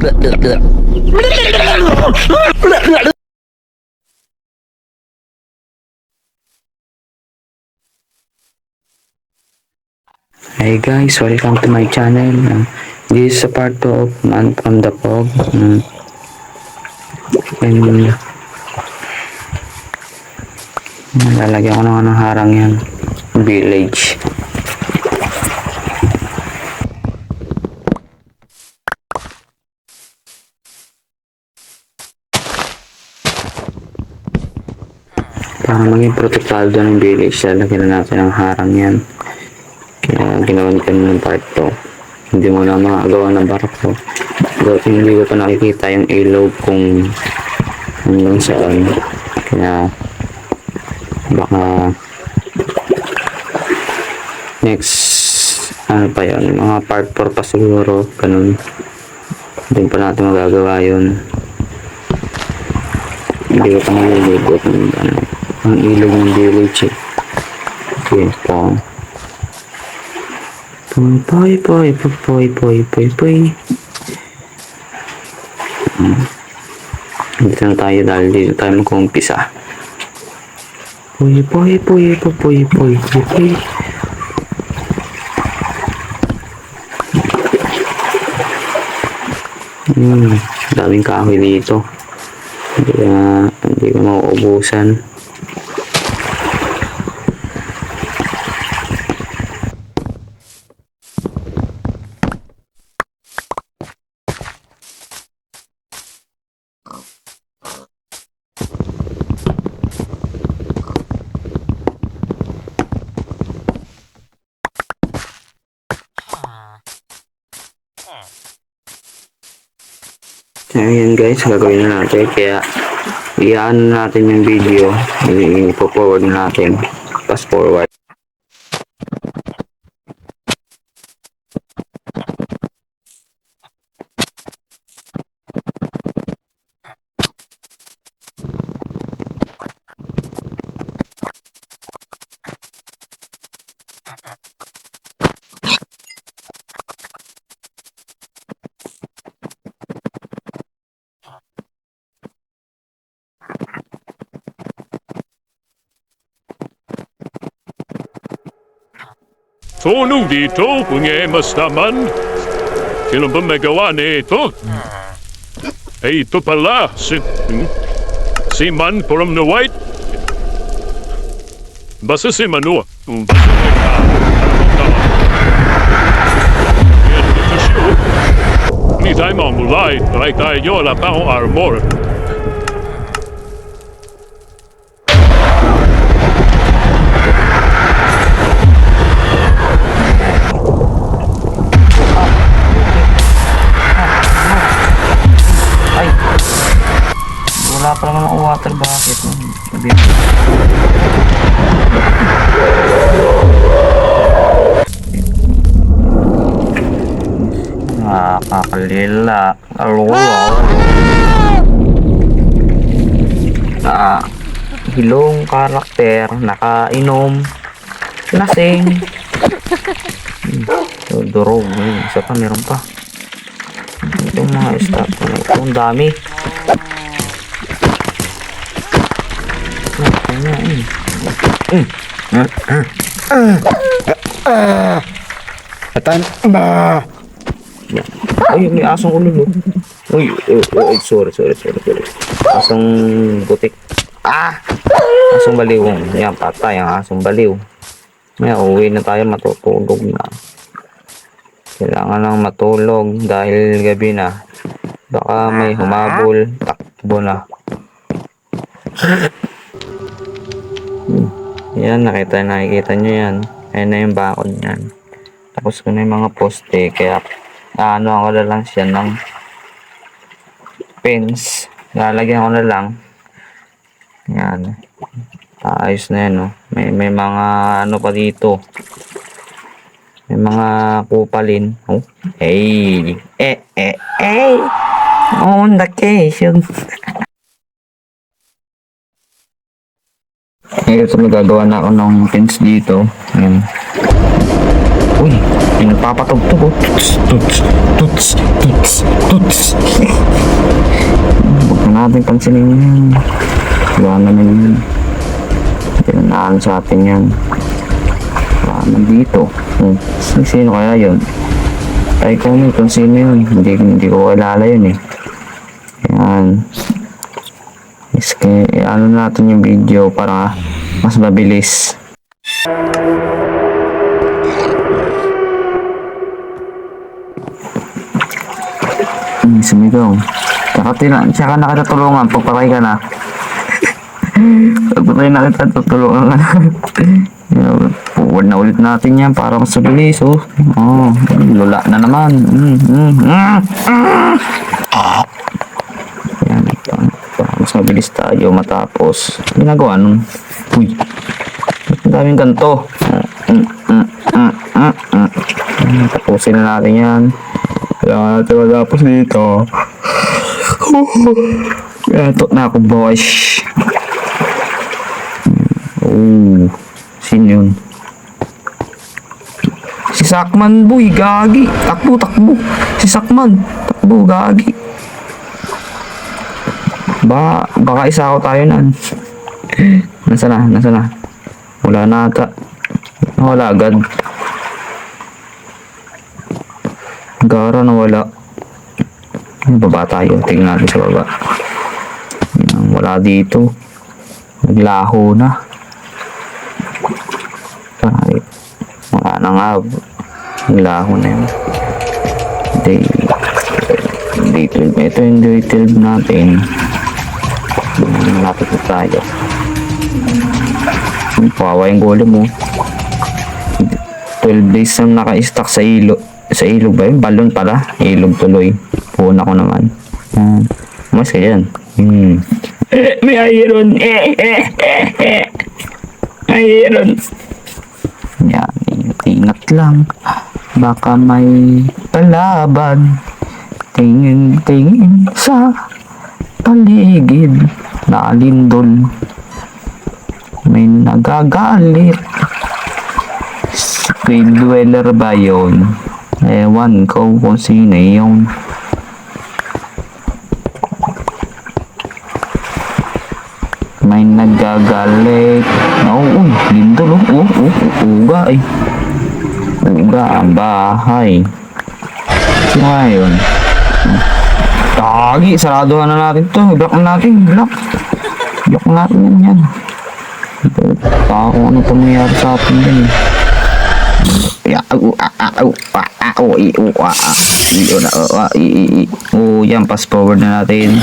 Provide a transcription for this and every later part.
Hi guys, welcome to my channel. This is a part 2 of Man from the Fog. And lalagyan ko ng harang yan. Village. Para maging protektado ng village, lalagyan na natin ng harang yan. Kaya ginawan ko ng part 2. Hindi mo na makagawa ng barko. Hindi ko pa nakikita yung ilaw kung hanggang saan. Kaya baka next ano pa yun, mga part 4 pa siguro, ganun. Hindi pa natin magagawa yun. Hindi ko pa naliligot ng ano, ang ilaw ng village eh. Okay po. Poy poy poy poy poy poy. Dito na tayo dahil dito tayo mag-umpisa. Poy poy poy poy poy poy poy. Daming kahoy dito. Hindi ko mauubusan. Ayan guys, gagawin na natin. Kaya iaan natin yung video. I-forward natin. Fast forward. Tonong dito, pungemas naman. Sino ba may gawa nito? Eh, ito pala, si Man from the White. Basta si Manu. Ni tayo mamulay, like tayo wala pa akong armor. Wala pa naman ang water bucket. Kakalila. Hilong karakter, nakainom, lasing. Durog. Isa pa, meron pa. Itong mga staff na ito, ang dami. Atan ba? Ay, may asong ulo. Uy, sorry. Asong butik. Asong baliwong. Yan, patay ang asong baliw. May uwi na tayo, matutulog na. Kailangan lang matulog dahil gabi na. Baka may humabol, takbo na. Yan, nakikita nyo yan. Ayan na yung bakod yan. Tapos ko na yung mga poste, kaya ako na lang siya ng pins. Lalagyan ko na lang. Yan. Ayos na yan, no? May mga ano pa dito. May mga kupalin. Oh. Hey! On vacation! Ito, magagawa na ako ng pins dito. Ayan. Uy, pinagpapatugtog oh. Tuts, tuts, tuts, tuts, tuts. Huwag na natin pansinin yan. Wala naman yun. Pinanaan sa atin yan. Wala naman dito. Sino kaya yun? Ay, comment kung sino yun. Hindi ko kilala yun eh. Yan. Ano natin yung video para mas mabilis. Sumigaw. Tsaka na kita tulungan. Pagpatay ka na. Pagpatay na kita tutulungan ka na. Forward na ulit natin yan para mas mabilis. Oh, lula na naman. Yan. Para mas mabilis tayo matapos. Ginagawa nun. Uy. Ang daming ganito. Tapusin na natin yan. Kailangan natin matapos dito. Gatot na ako, boys. Sino yun? Si Sakman, boy. Gagi. Takbo. Si Sakman. Takbo, gagi. Baka isa ako tayo nan. Nasa na? Wala na ata. Wala agad. Gara na wala. Baba tayo. Tingnan natin sa baba. Yan, wala dito. Naglaho na. Ay, wala na nga. Naglaho na yun. Day 12. Ito yung day 12 natin. Malapit na tayo. Pawawa yung golem mo. 12 days na naka-stack sa ilog. Sa ilog ba yun? Balon pala. Ilog tuloy. Puuna ko naman. Mas kaya yan. May iron. Iron. Yan. Ingat lang. Baka may palaban. Tingin sa paligid. Nalindol. May nagagalit. Speed dweller ba yun? Ewan ko kung sino yung may nagagalit. Lindol uga eh. Uga ang bahay. Sino nga yun? Tagi, saraduhan na natin to. Block natin yan. Baka kung ano pangyayari sa atin din eh. Yan, fast forward na natin.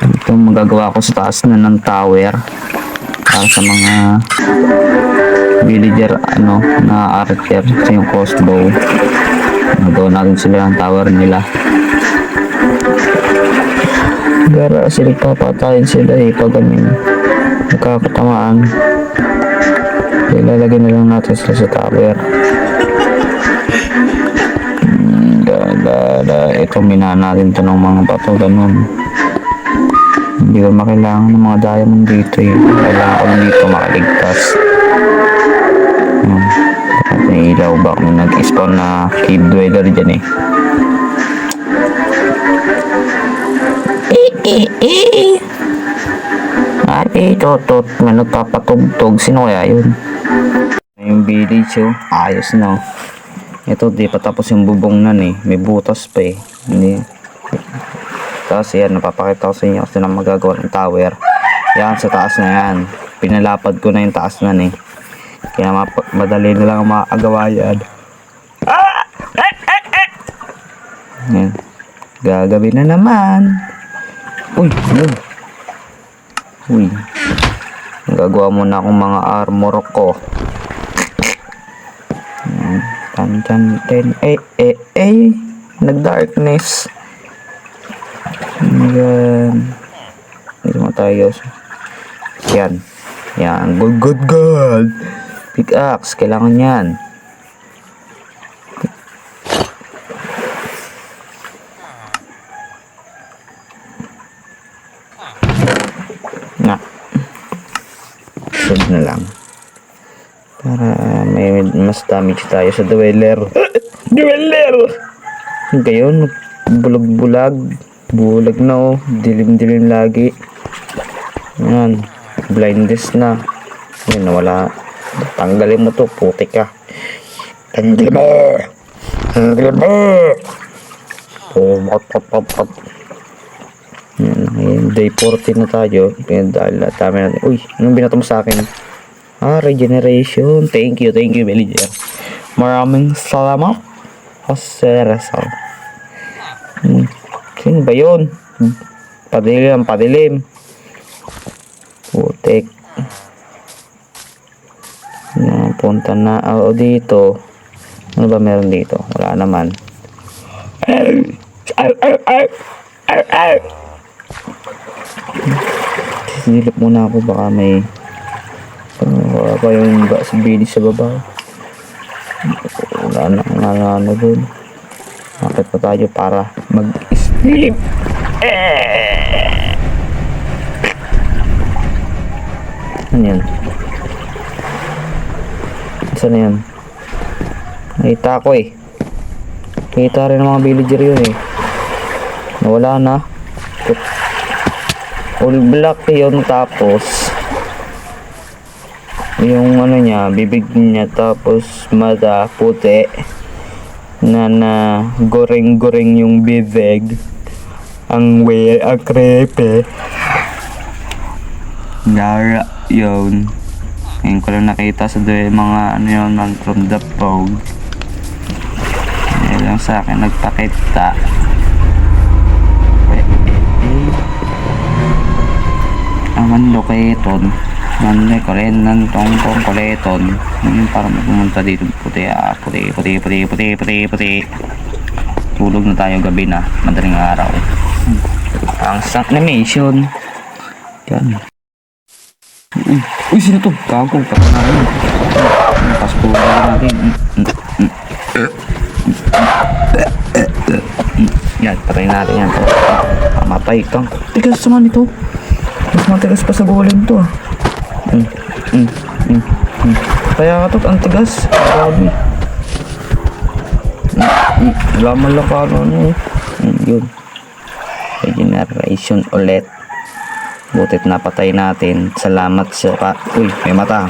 Ito magagawa ko sa taas na ng tower para sa mga villager na archer sa yung crossbow. Nagawa natin sila ng tower nila. Gara sila papatayin sila pag nagkakatamaan. Ilalagay na lang natin sila sa tower. Ito minahan natin to ng mga bato ganun. Hindi ko makailangan ng mga diamond dito kailangan ko lang dito makaligtas. May ilaw ba kung nag-spawn na cave dweller dyan Totot may nagpapatugtog. Sino kaya yun? Yung village ayos na ito di pa tapos yung bubong nan may butas pa hindi. Tapos yan napapakita ko sa inyo kasi na magagawa ng tower yan sa taas na yan. Pinalapad ko na yung taas nan kaya madali na lang makagawa yan. Yan. Gagabi na naman. Uy. Gagawa muna akong mga armor ko. Nag-darkness. Yan. Dito mo tayo. Yan. Good. Pickaxe. Kailangan yan. na lang. Para may mas damage tayo sa dweller. Dweller! Gayon, bulag-bulag. Bulag na oh. Dilim-dilim lagi. Yan. Blindness na. Yan, nawala. Tanggalin mo to. Putik ka. Tanggalin mo! Tanggalin mo! Pop. Yan. Ngayon, day 14 na tayo. Dahil dami natin. Uy, anong binato mo sa akin? Regeneration. Thank you, villager. Maraming salamat. Jose Rizal. Sino ba yun? Padilim. Putik. Punta na ako dito. Ano ba meron dito? Wala naman. Silip muna ako. Baka may wala pa yung bilis sa baba. Wala na ano dun. Bakit pa tayo para mag-sleep? Ano yan? Saan na yan? Nakita ko eh. Kita rin ng mga villager yun eh. Nawala na. All black yun, tapos yung ano niya, bibig niya, tapos mata puti na goreng-goreng yung bibig. Ang creepy. Lara yun. Ngayon ko lang nakita sa mga ano yun man from the fog. Ngayon lang sa akin nagpakita. Aman locaton. Nanay ko rin ng tong koleton. Ngayon parang pumunta dito puti. Tulog na tayo gabi na. Madaling araw. Ang sang animation. Yan. Uy, sino to? Gago, patay natin. Pasko natin. Yan, patay natin yan. Pamatay kang. Tigas naman ito. Mas matigas pa sa golem to. Kaya ka to, ang tigas. Grabe. Laman lang ka ano. Yun. Regeneration ulit. Butit napatay natin. Salamat sa uy, may mata.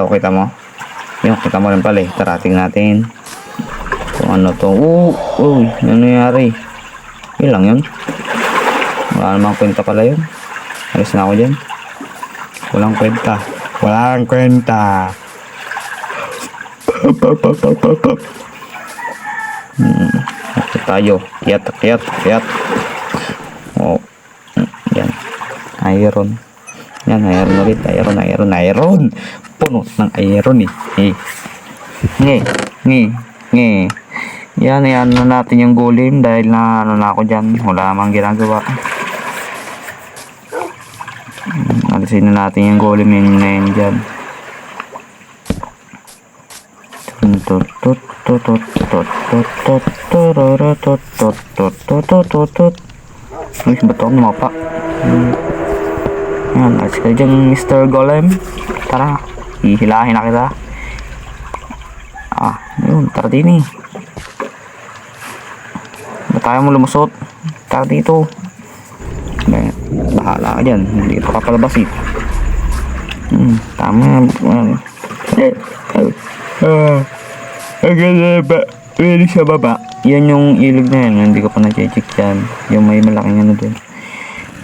O, kita mo? Yung, kita mo rin pala eh. Tarating natin. Kung ano to. Uy, ano nangyari? Yun lang yun. Wala namang kwenta pala yun. Alis na ako dyan. Walang kwenta. Ito tayo. Kiyat. Oh. Yan. Iron. Yan, iron ulit. Iron. Puno ng iron eh. Nge. Yan na natin yung golem dahil na ano na ako dyan. Wala mang ginagawa. Alisin na natin yung golem yun na yun dyan. Uy, ba't ako lumapa? Yan, alis ka dyan Mr. Golem. Tara, hihilahin na kita. Yun, tara din eh. Ba't tayo mo lumusot? Tara dito. Bahala ka dyan, hindi ito kapalabas eh. Tama. Pwede sa baba. Yan yung ilog na yan, hindi ko pa na-check yan. Yung may malaking ano dun.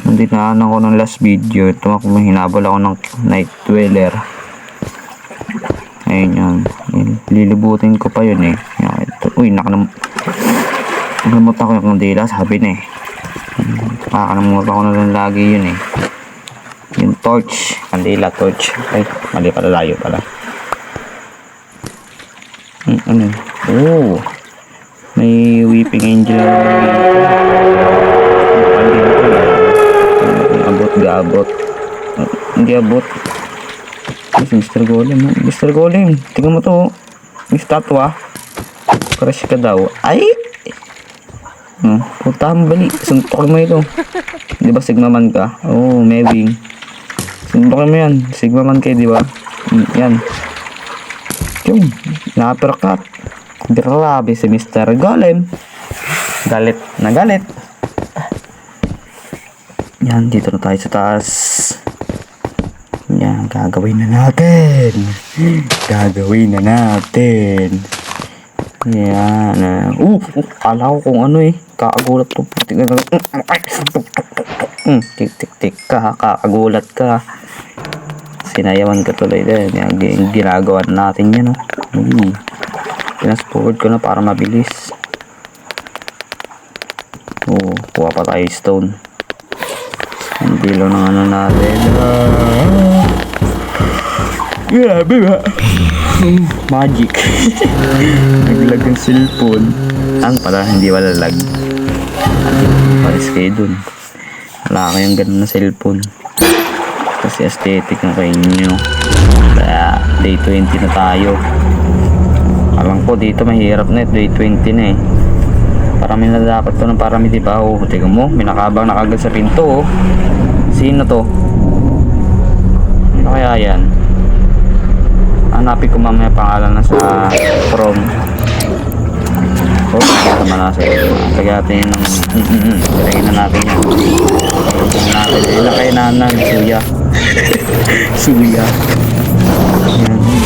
Nandito na ako ng last video. Ito ako hinabol ako ng night dweller. Ayun yun. Lilibutin ko pa yun eh. Uy, nakalimutan ko yung kandila. Sabi na eh. Nakakalimutan ko na lang lagi yun eh. Yung torch. Kandila, torch. Ay, mali pala, layo pala. Ano? May weeping angel. Abot. Hindi abot. Mr. Golem. Mr. Golem. Tingnan mo to. May statwa. Crush ka daw. Ay! Puta mo bali. Suntokin mo ito. Di ba Sigma Man ka? Oo, may wing. Suntokin mo yan. Sigma Man kayo, di ba? Yan. Yung, na-uppercut. Grabe si Mr. Golem. Galit na galit. Yan, dito na tayo sa taas. Yan, gagawin na natin. Gagawin na natin. Yan. Kala ko kung ano eh. Kakagulat ko. Tik-tik-tik ka. Kakagulat ka. Sinayawan ka tuloy din. Yan, ginagawa natin yan. Pinas forward ko na para mabilis. Kuha pa tayo stone. Ang dilo ng ano natin. Grabe ba? Magic. Naglag ang cellphone. Ang pala, hindi wala lag. Paris kayo dun. Wala kayong ganun na cellphone. Kasi aesthetic na kayo nyo. Kaya, day 20 na tayo. Alam ko dito mahirap na day 20 na eh. Parami na dapat to ng parami, diba? Tingnan mo, may nakabang na kagad sa pinto. Sino to? Ano kaya yan? Hanapin ko mamaya pangalan na sa from. Tama na sa tagatin ng tagayin na natin yan. Ilan kayo nanan? Suya. Suya. Yan.